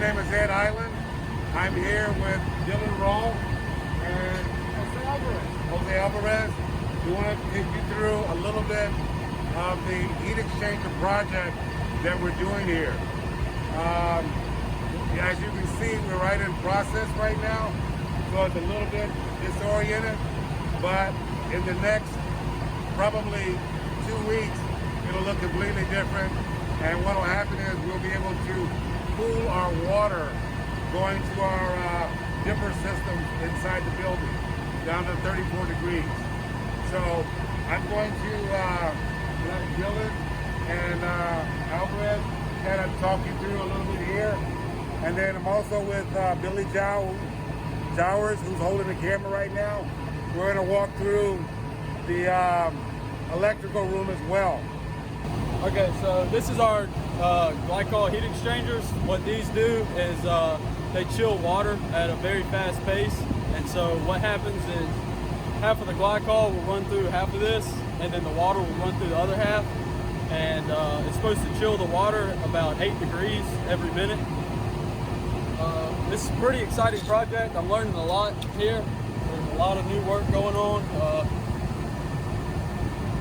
name is Eiland. I'm here with Dylan Rawl and Jose Alvarez. We want to take you through a little bit of the heat exchanger project that we're doing here. As you can see, we're right in process right now, so it's a little bit disoriented, but in the next probably 2 weeks, it'll look completely different. And what will happen is we'll be able to cool our water going to our dipper systems inside the building down to 34 degrees. So I'm going to let Dylan and Alvarez kind of talk you through a little bit here. And then I'm also with Billy Jowers, who's holding the camera right now. We're going to walk through the electrical room as well. Okay, so this is our glycol heat exchangers. What these do is they chill water at a very fast pace. And so what happens is half of the glycol will run through half of this, and then the water will run through the other half. And it's supposed to chill the water about 8 degrees every minute. This is a pretty exciting project. I'm learning a lot here. There's a lot of new work going on.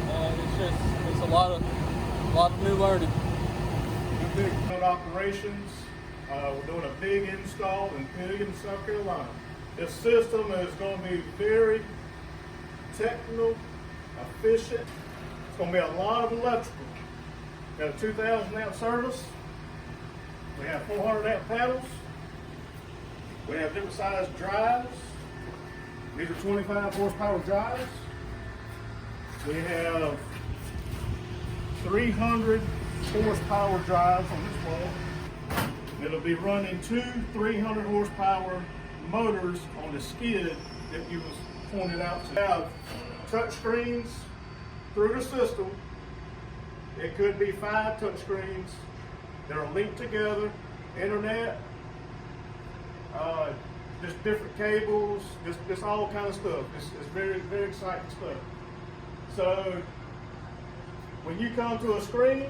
And it's a lot of new learning. Big operations. We're doing a big install in Pelion, South Carolina. This system is going to be very technical, efficient. It's going to be a lot of electrical. Got a 2,000 amp service. We have 400 amp panels. We have different size drives. These are 25 horsepower drives. We have 300 horsepower drives on this wall. It'll be running two 300 horsepower motors on the skid that you was pointed out to. We have touch screens through the system. It could be 5 touch screens that are linked together, internet, just different cables, just all kind of stuff. It's very, very exciting stuff. So when you come to a screen,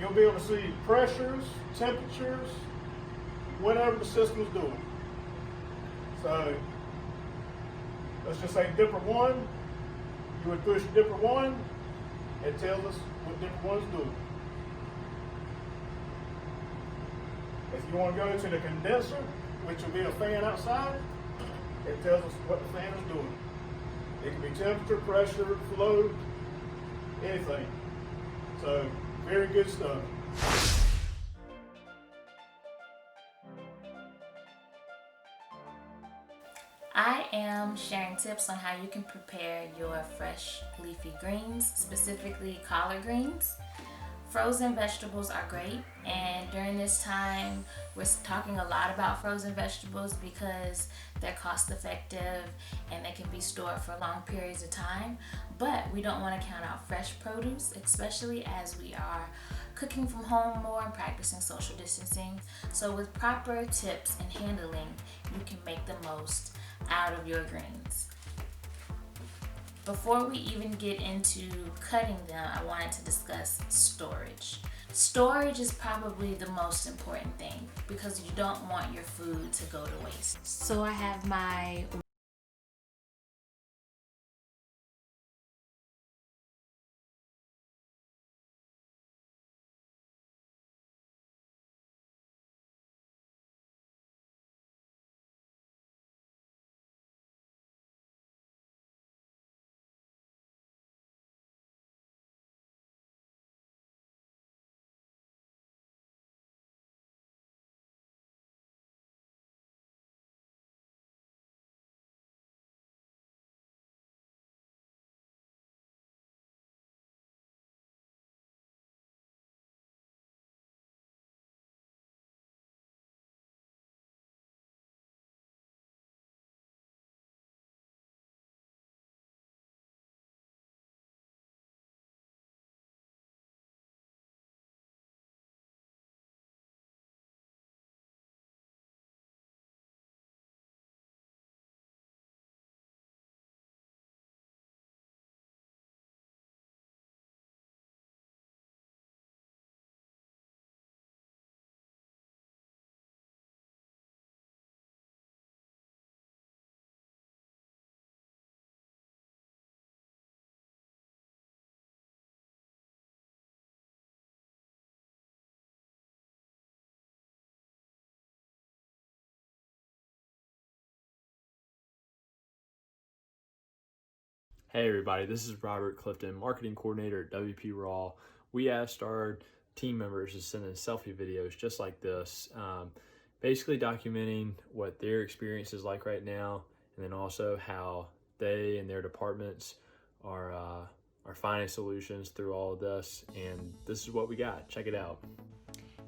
you'll be able to see pressures, temperatures, whatever the system's doing. So let's just say dipper 1, you would push dipper 1, it tells us what dipper 1 is doing. If you want to go to the condenser, which will be a fan outside, it tells us what the fan is doing. It can be temperature, pressure, flow, anything. So, very good stuff. I am sharing tips on how you can prepare your fresh leafy greens, specifically collard greens. Frozen vegetables are great, and during this time we're talking a lot about frozen vegetables because they're cost effective and they can be stored for long periods of time. But we don't want to count out fresh produce, especially as we are cooking from home more and practicing social distancing. So with proper tips and handling, you can make the most out of your greens. Before we even get into cutting them, I wanted to discuss storage. Storage is probably the most important thing because you don't want your food to go to waste. So I have my Hey everybody, this is Robert Clifton, marketing coordinator at WP Rawl. We asked our team members to send in selfie videos just like this, basically documenting what their experience is like right now, and then also how they and their departments are finding solutions through all of this. And this is what we got. Check it out.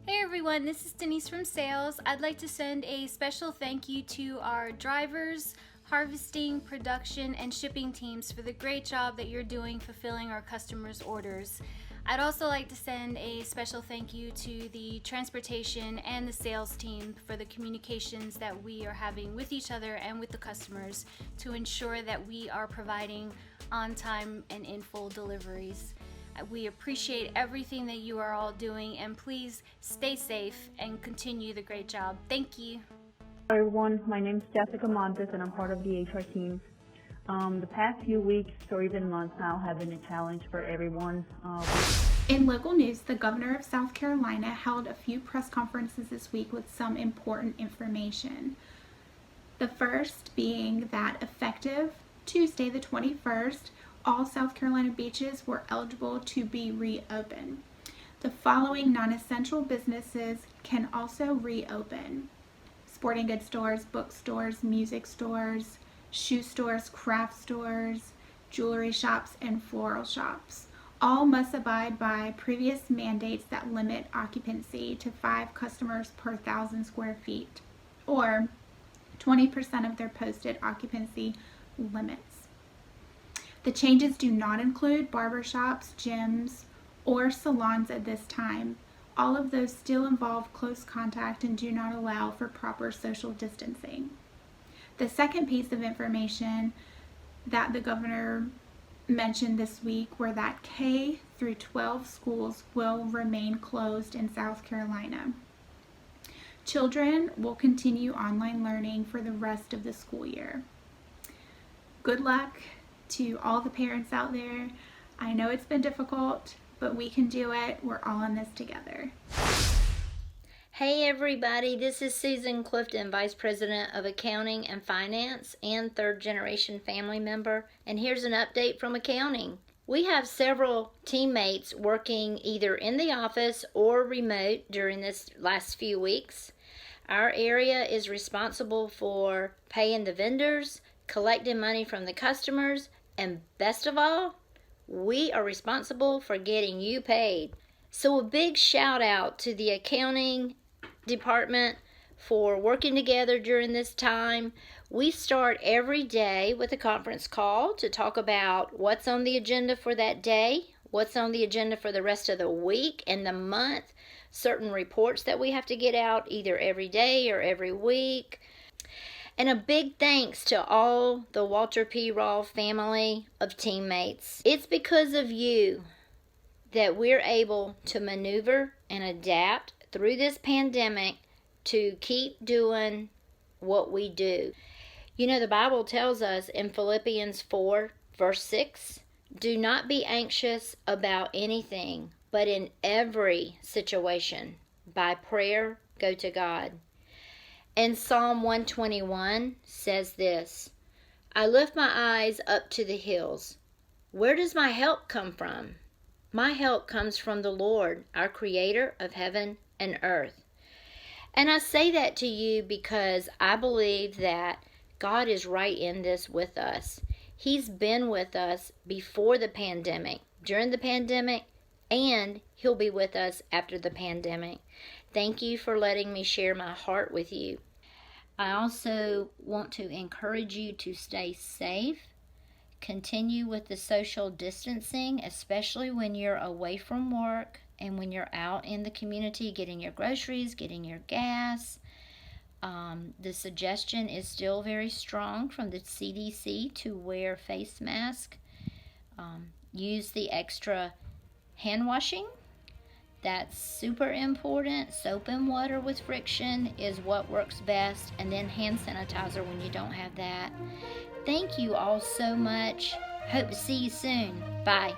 Hey everyone, this is Denise from Sales. I'd like to send a special thank you to our drivers, harvesting, production, and shipping teams for the great job that you're doing fulfilling our customers' orders. I'd also like to send a special thank you to the transportation and the sales team for the communications that we are having with each other and with the customers to ensure that we are providing on-time and in full deliveries. We appreciate everything that you are all doing, and please stay safe and continue the great job. Thank you. Hi everyone, my name is Jessica Montes and I'm part of the HR team. The past few weeks or even months now have been a challenge for everyone. In local news, the governor of South Carolina held a few press conferences this week with some important information. The first being that effective Tuesday the 21st, all South Carolina beaches were eligible to be reopened. The following non-essential businesses can also reopen: sporting goods stores, bookstores, music stores, shoe stores, craft stores, jewelry shops, and floral shops. All must abide by previous mandates that limit occupancy to 5 customers per 1,000 square feet, or 20% of their posted occupancy limits. The changes do not include barbershops, gyms, or salons at this time. All of those still involve close contact and do not allow for proper social distancing. The second piece of information that the governor mentioned this week were that K through 12 schools will remain closed in South Carolina. Children will continue online learning for the rest of the school year. Good luck to all the parents out there. I know it's been difficult, but we can do it. We're all in this together. Hey everybody, this is Susan Clifton, Vice President of Accounting and Finance and third generation family member, and here's an update from accounting. We have several teammates working either in the office or remote during this last few weeks. Our area is responsible for paying the vendors, collecting money from the customers, and best of all, we are responsible for getting you paid. So a big shout out to the accounting department for working together during this time. We start every day with a conference call to talk about what's on the agenda for that day, what's on the agenda for the rest of the week and the month, certain reports that we have to get out either every day or every week. And a big thanks to all the Walter P. Rawl family of teammates. It's because of you that we're able to maneuver and adapt through this pandemic to keep doing what we do. You know, the Bible tells us in Philippians 4, verse 6, do not be anxious about anything, but in every situation, by prayer, go to God. And Psalm 121 says this, I lift my eyes up to the hills. Where does my help come from? My help comes from the Lord, our creator of heaven and earth. And I say that to you because I believe that God is right in this with us. He's been with us before the pandemic, during the pandemic, and He'll be with us after the pandemic. Thank you for letting me share my heart with you. I also want to encourage you to stay safe. Continue with the social distancing, especially when you're away from work and when you're out in the community getting your groceries, getting your gas. The suggestion is still very strong from the CDC to wear face mask. Use the extra hand washing. That's super important. Soap and water with friction is what works best, and then hand sanitizer when you don't have that. Thank you all so much. Hope to see you soon. Bye.